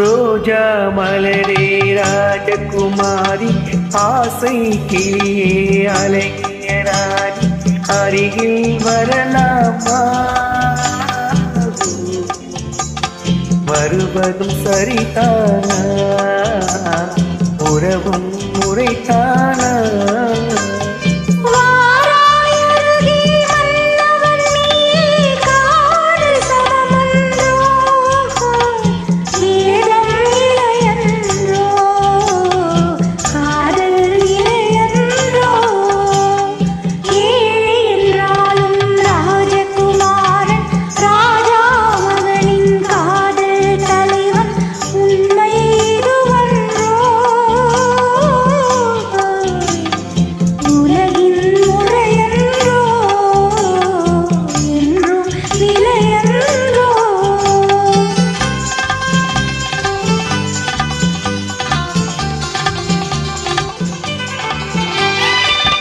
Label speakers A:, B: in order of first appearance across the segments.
A: ரோஜா மலரே ராஜகுமாரி ஆசை கிளியே அலைஞராணி அருகில் வரலாமா? வருவதும் சரிதானா? உறவும் முறைதானா?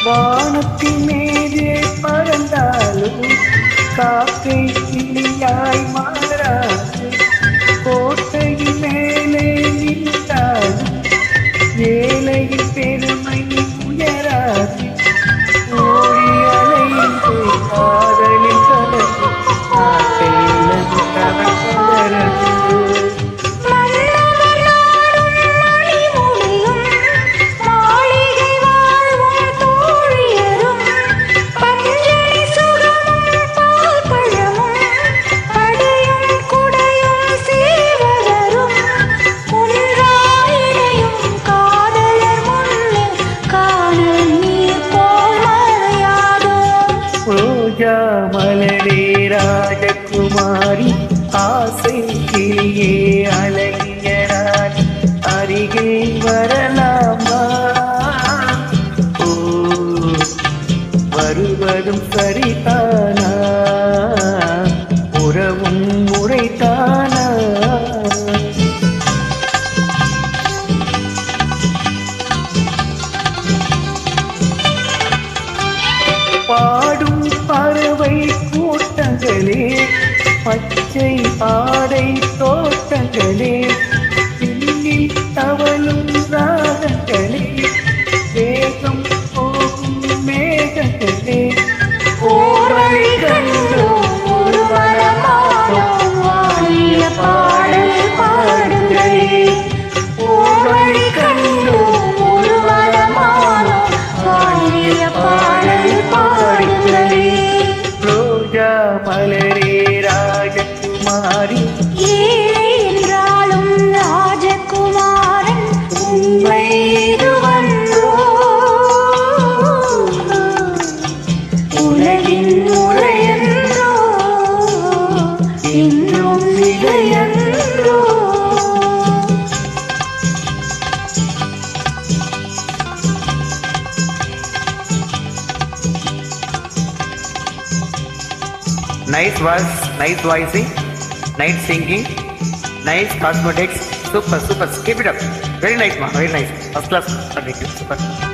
A: வானத்தின் மீதே பறந்தாலும் காக்கை கிளியாய் மாறாது. கோட்டையின் மேலே நின்றாலும் ஏழையின் பெருமை உயராது. ஓடி அலைந்து காதலில் கலந்து நாட்டையில் கலரது. ரோஜா மலரே ராஜகுமாரி ஆசை கிளியே அலைஞராணி அருகில் வரலாமா? ஓ, வருவதும் சரிதானா? உறவும் முறைதானா? பாடும் பறவை கூட்டங்களே, பச்சை ஆடை தோட்டங்களே, பின்னில் தவழும் ராகங்களே, வேகம் போகும் மேகங்களே, ஓரை கண்டோம் ஒரு வரமானோம் வாழிய பாடல் பாடுங்களே. ஓரை கண்டோம் ஒரு வரமானோம் வாழிய பாடல் பாடுங்களே. ரோஜா மலரே ராஜகுமாரி
B: என்றாலும் ராஜகுமாரன் உண்மை இதுவன்றோ? உலகின் முறையன்றோ? என்றும் நிலையன்றோ?
A: Nice verse, nice voicing, nice singing, nice cosmetics. Super, super. Keep it up. Very nice, ma. Very nice. First class. Super.